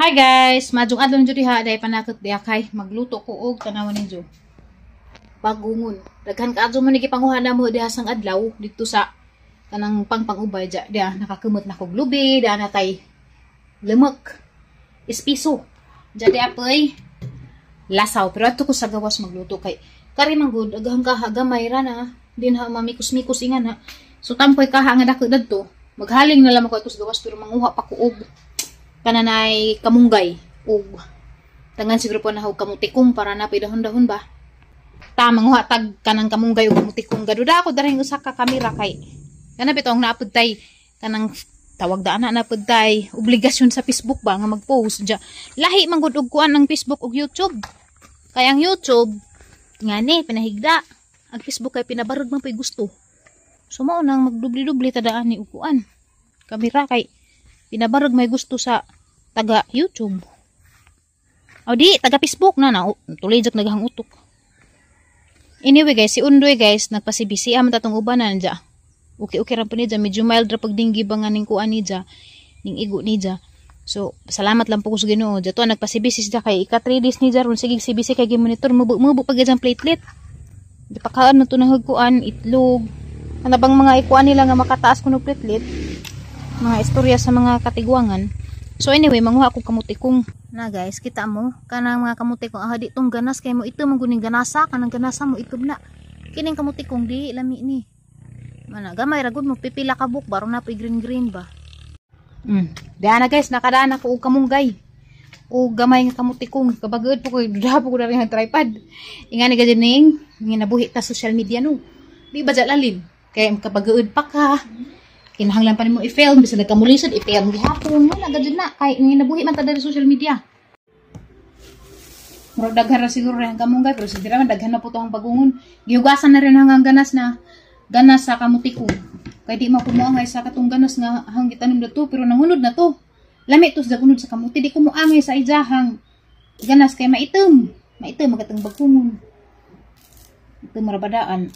Hi guys, madjong adlaw ninyo diha dahil panakot diha kay magluto ko og tanawan ninyo. Bagungon. Daghan ka adto man gipanguhana mo diha sang adlaw dito sa kanang pangpangubay diha nakakumot na kog lubi, diha na tay lemok. Espiso. Jadi apoy lasaw pero ato ko sa gawas magluto kay kari man gud aghang ka gamay ra na din ha mamikos-mikos ingan ha. So tampoy kaha nga dako dadto. Maghaling na lamang ko ato sa gawas pero manguha pa ko og kananay kamunggay ug tangan siguro po na hug kamutikong para na pidahon-dahon ba tamang hatag kanang kamunggay ug kamutikong gaduda ako dareng usa ka kamera kay kana bitong naapod tay kanang tawag daan na napod tay obligasyon sa Facebook ba nga mag-post ja lahi man gud og kuan ang Facebook ug YouTube kay ang YouTube ngani pinahigda ang Facebook kay pinabarog man pay gusto so mao nang magdubli-dubli tadaan ni ukuan kamera kay pinabarog may gusto sa taga YouTube. O di, taga Facebook na tulijak naghang utok. Anyway guys, si Undoy guys, nagpasibisi man tatong ubanan dya. Okay ram po niya, medyo mild ra pagdinggi ba nga ning kuan niya, ning igo niya. So, salamat lang po ko sa Ginoo. Dya to, nagpasibisi siya kay ika 3 days niya, ron sige sibisi kay monitor mubo pag dyan platelet. Di pa kaan na to nahagkuan, itlog. Ano bang mga ikuan nila nga makataas ko ng platelet? Mga istorya sa mga katigwangan. So anyway, manguha ako kamutikong na guys, kita mo kanang mga kamutikong di tong ganas kay mo ito mangguning ganasa kanang ganasa mo ito na kining kamutikong di lami ni mana gamay ra gud mo pipila ka buk baro na pa green ba. Diana guys, nakadaan ako og kamunggay o gamay nga kamutikong kabagod po ko duha po ko rin ang tripod ingani ka dining nginabuhi ta social media no di ba lalim kay kabagod pa ka kinahanglan pa nimo i-film bisan nagkamulisod i-film gihapon wala gud na kay nabuhi man ta diri social media. Murag daghan ra siguro ang kamunggay pero sige ra man daghan na po tong bagungon. Gihugasan na rin hanggang ganas sa kamutikong. Kay di mapumoangay sa katong ganas nga hang gitanom na to pero nangunod na to. Lami to sa gunod sa kamuti di ko moangay sa ijahang ganas kay maitom magatang bagungon. Ito marabadaan.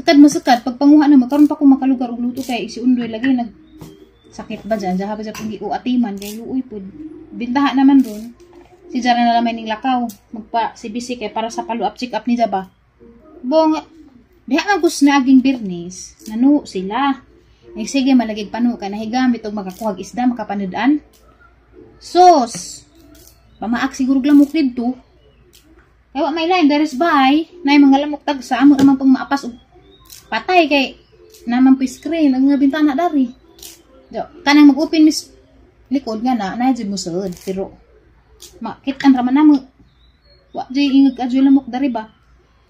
Sukad pagpanguha na magkaroon pa ko makalugar og luto kay si Undoy lagi nag sakit ba dyan jaha ba dyan pag atiman kay uy pud bintaha naman doon si Jara na lamay ning lakaw magpa CBC kay para sa follow up check up ni Jaba bong diha nga gus na aging birnis nanu sila ay sige malagig panu kay nahigamit og makakuhag isda makapanudan sos pamaak siguro lamok didto kay wa may line there is by nay mga lamok tag sa amo amang pang maapas og patay kay naman po screen ang mga bintana dari. Jo, kanang mag-open mis likod nga na jud mo sud pero makit-an ra man namo. Wa jay ingeg adyo lamok dari ba.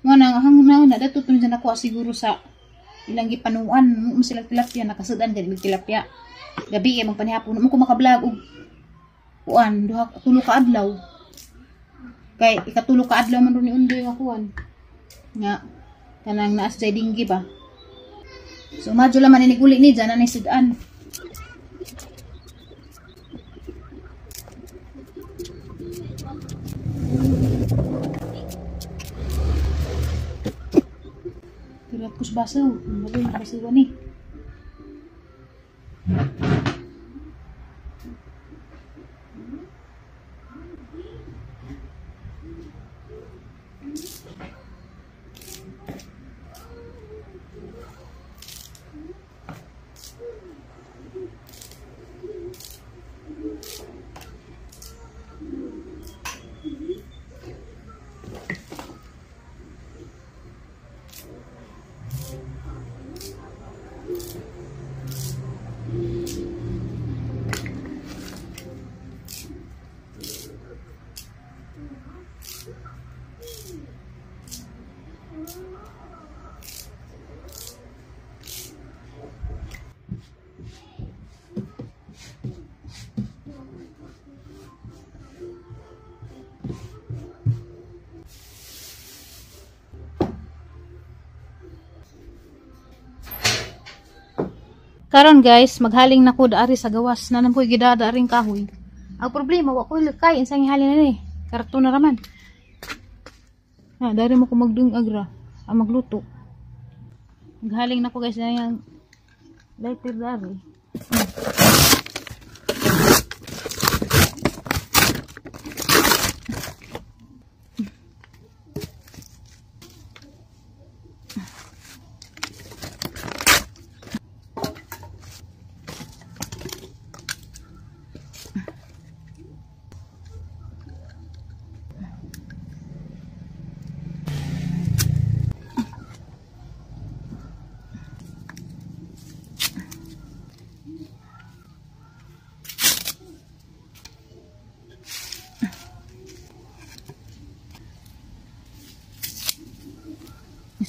Mo nang hang na dato tun dyan ako siguro sa ilang gipanuan mo sila tilapia nakasudan gid tilapia. Gabi kay magpanihapon mo ko maka-vlog og kuan duha tulo ka adlaw. Kay ikatulo ka adlaw man ron ni Undoy nga kuan. Nga kanang naas jay dinggi ba. So madyo laman iniguli ni dyan na sudan. Tirat kus basaw, mabay basaw ni. Karon guys, maghaling na ko daari sa gawas na nampoy gidada ring kahoy. Ang problema wa ko likay insang ihalin na ni. Karton na raman. Ha, dari mo ko magdung agra, magluto. Maghaling na ko guys na yung lighter dari.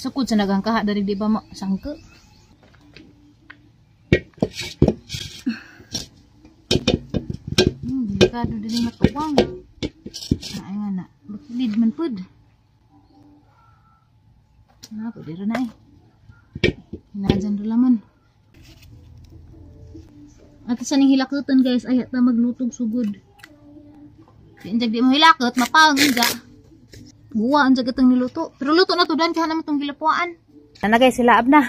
Sukod sa nagang kaha dari di ba sangke. Delikado din matuwang. Ay nga na. Bakilid man pud. Pwede rin na eh. Hinadyan rin laman. At sa ning hilakutan guys, ayat na maglutog sugod. Di mo hilakot, mapang nga. Buwa ang jagat ang niluto. Pero luto na to dan, kaya naman itong gilapuan. Ano guys, silaab na.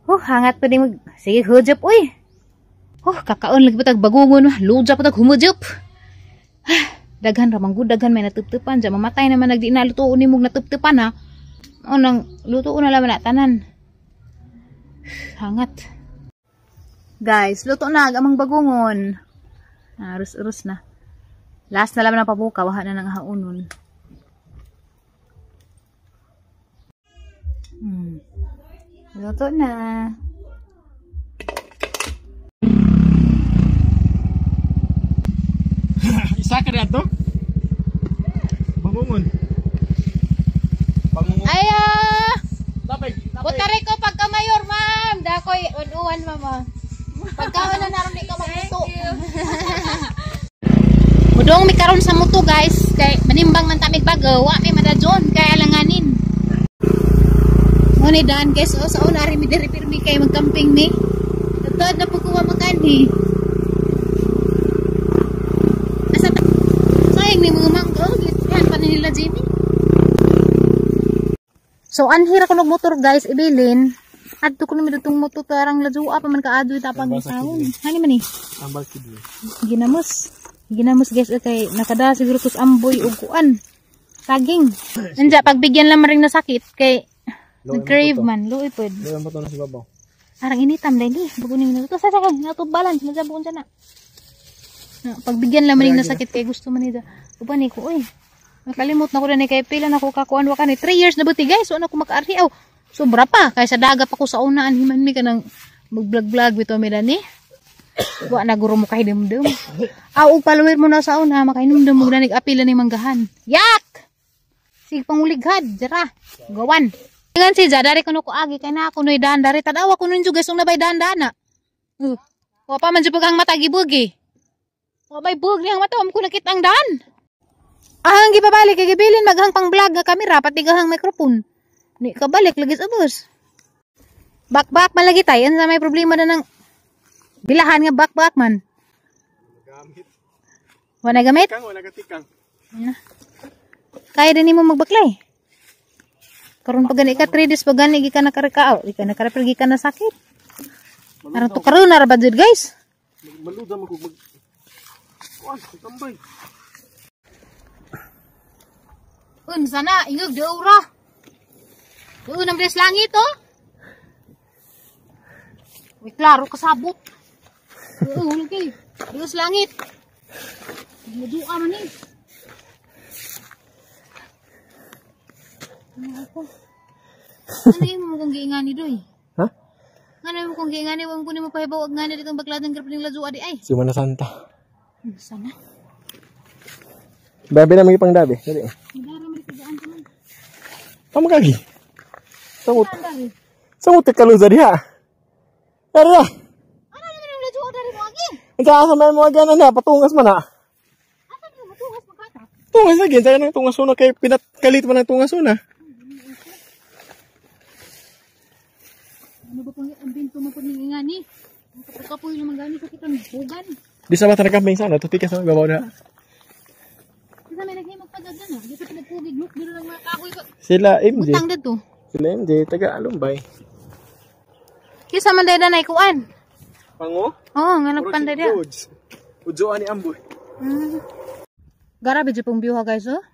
Hangat pa din mag... Sige, hujap, uy. Kakaon lagi patag bagungon. Luja patag humujap. Daghan ramang good, daghan may natuptupan. Diyan mamatay naman nagdi na luto ni mong natuptupan ha. Nang luto na laman na tanan. Hangat. Guys, luto na amang bagungon. Urus-urus na. Last na laman ang pabuka, waha na nang haunon. Luto na. Isa ka na to? Bangungon. Bangungon. Ayo! Tapay. Butari ko pagka mayor, ma'am. Dakoy, unuan, mama. Pagkawan na naroon di ka magluto. Mudong mi karon sa muto guys. Kay manimbang man tamig bago. Wa may madadyon. Kaya alanganin. Ngunit daan guys. Sa una rin mi diri-pirmi kay magkamping mi. Totoo na po kuha makani. Sayang ni mga mangga. Yan pa nila Jimmy. So anhira ko ng motor guys. Ibilin. Adto ko naman itong motor. Tarang ladua pa man kaado. Tapang isawon. Hani man eh. Tambal kidul. Ginamos guys kay nakada siguro tus amboy ug kuan. Saging. Anja pagbigyan lang ring na sakit kay nag-crave man, luoy pod. Dayon pa to na si babaw. Arang initam dai ni, bagunin na to sa natubalan, nasabon siya na. Pagbigyan lang ring na sakit kay gusto man nida. Uban ni ko oy. Nakalimot na ko na ni kay pila na ko kakuan wa kani 3 years na buti guys, so na ko makaari aw. Sobra pa kay sa dagat pa ko sa unaan himan mi kanang mag-vlog bitaw mi dani. Wa na guro mo kahidumdum. Og paluwir mo na sa una makahinumdum mo na nag-apila ni manggahan. Yak! Sig pangulighad, jara. Gawan. Ingan si Jadari kuno ko agi kay na ako noy dahan dari tadawa kuno nyo guys ung nabay dahan-dana. Wa pa man jud ang mata gibugi. Wa bay bug ni ang mata am ko nakita ang dahan. Ahang gibabalik kay gibilin maghang pang vlog nga kamera pati gahang microphone. Ni kabalik lagi sa bus. Bakbak man lagi tay sa may problema na nang bilahan nga bakbak man. Gamit. Wala gamit? Wala katikang. Kaya din mo magbaklay. Karon pag gani ka 3 days pag gani ka nakarikao, di ka nakarapil ka na sakit. Aron to karon na ra ba jud guys? Maluda mo mag kuan tambay. Sana ingog deura. Nang des langit oh. Uy, klaro kasabot. Okay. Des langit. Madua man ni. Ano yung mo kong giingani doy? Ha? Ano yung kong giingani? Huwag kunin mo pahibaw. Huwag nga na ditong bagladang grapiling ladua di ay. Si Mana Santa. Sana. Dabi na mga pang dabi. Dali. Madara marikagaan ka man. Pamagagi. Sangot. Andari. Sangot kaluza diha. Tara. Ano naman yung ladua dari mo agi? Ikaasa may mga ganan na patungas man na. Asa mo matugas magkata? Tungas lagi, saya nang tungas una kay pinatkalit man ang tungas una. Ano ba pang ang binto mo kuning ingani? Ang kapoy naman gani sa kitang bugan. Di sa mata nagkamping sana, tutikas na gabaw na. Kasi may naghimag pagad na. Di sa pinagpugig mo, dito lang mga kahoy ko. Sila MJ. Butang dito. Sila MJ, taga Alumbay. Kisa man dahil na ikuan. Pango? Oo, nga nagpanday dia. Udzoan ni Amboy. Garabi dyan pong view ha guys oh.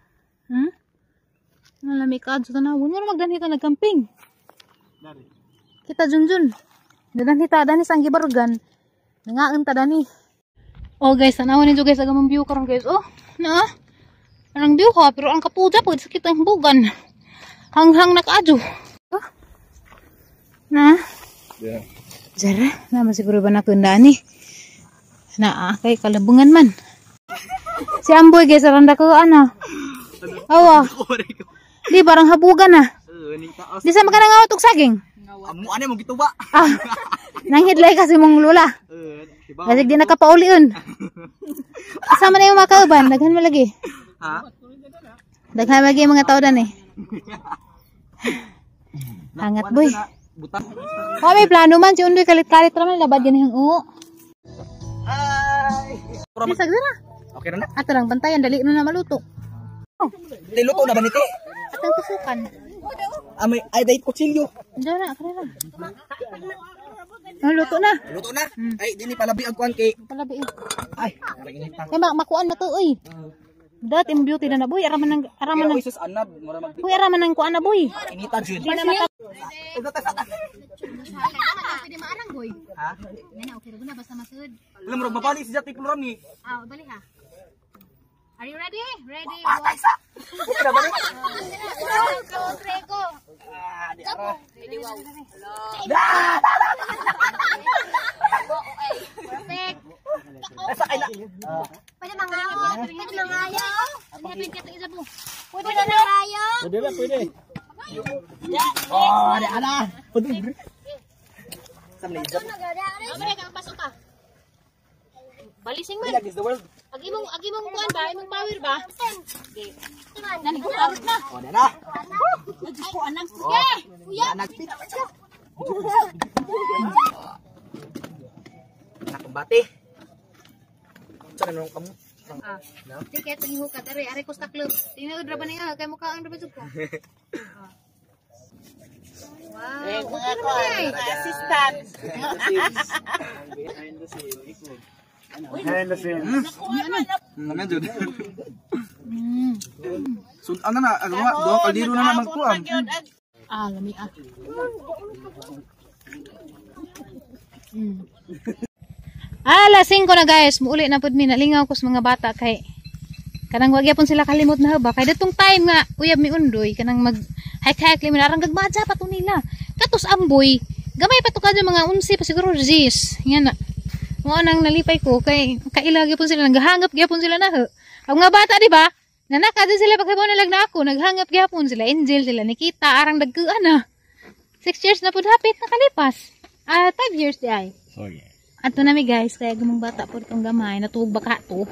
Nalamig ka sa tanawon. Nga magdanhi ka nagkamping. Dari. Kita junjun. Dadanhi ta, dani sang gibarugan. Nangaan ta dani. Oh guys, tanawan ninyo guys agamang view karon guys. Oh, na. Anong view ha, pero ang kapuja pag sakit ang bugan. Hanghang nakaadyo. Oh. Na. Yeah. Jara, naman siguro ba nakundani? Na kay kalabungan man. Si Amboy guys, aranda ko ano. Awa. Di barang habugan na. Di sa makanang og saging. Amo ano mo gituba. Ah, nanghidlay kasi mong lula. Kasi di nakapauli-on. Kasama na yung mga kauban, daghan mo lagi. Ha? Daghan lagi yung mga tao dan eh. Hangat boy. Butang. Oh, may plano man si Undoy kalit-kalit raman labad yan yung uo. Ay. Bisag na. Okay na na. Ato lang bantayan dali na maluto. Luto na ba nito? Atang tusukan. Amay ay dahil kutsilyo. Diyan na, kana lang. Oh, luto na. Luto na. Ay dini palabi ang kuan kay. Palabi. Ay, init pa. Kay makuan na to oy. Dat im beauty na boy, araman ng Isus anab, mura mag Uy, araman ng kuan na boy. inita jud. Di na mata. Pwede maarang boy. Ha? Nana, okay na basta masud. Alam mo mabali si Jati Pluram ni. Ah, bali ha. Are you ready? Ready. Patay sa. Okay na ba ni? Go, go. Ah, di ara. Ready, wow. Perfect. Asa kay na. Pwede mangayo. Pwede mangayo. Pwede ka isa po. Pwede na mangayo. Pwede ba, pwede. Oh, di ana. Pwede. Sa Malaysia. Pwede kang pasok ka. Balising man. Like is the world. Agi mong kuan ba? Imong power ba? Okay. Nani ko arot na. Oh, di na. Ay ko anang sige. Kuya. Nagpit. Nakumbati. Sa nang kamu. Ah. Tiket ni hukat are ko sa club. Tingnan ra ba niya kay mukha ang ra ba jud ko. Wow. Eh, mga ko Assistant. Behind the scene. Naman jud. So ano na, ano nga, do kaldiro na naman ko am. Ah, lami ah. Alas 5 na guys, muuli na pud mi nalingaw ko sa mga bata kay kanang wag yapon sila kalimot na haba kay datong time nga uyab mi Undoy kanang mag hike limi narang gagmadja pa to nila. Katos amboy, gamay pa to kadto mga 11 pa siguro G's. Yan na. Mo nang nalipay ko kay kaila gyapon sila naghangap gyapon sila na. Ang mga bata di ba? Nanaka din sila pagkabaw na lagna ako, naghangap gyapon sila, Angel sila Nikita arang dagkuan na. 6 years na pud hapit nakalipas. 5 years di ay. Oh yeah. Ato na mi guys, kaya gamong bata po itong gamay, natubog baka to.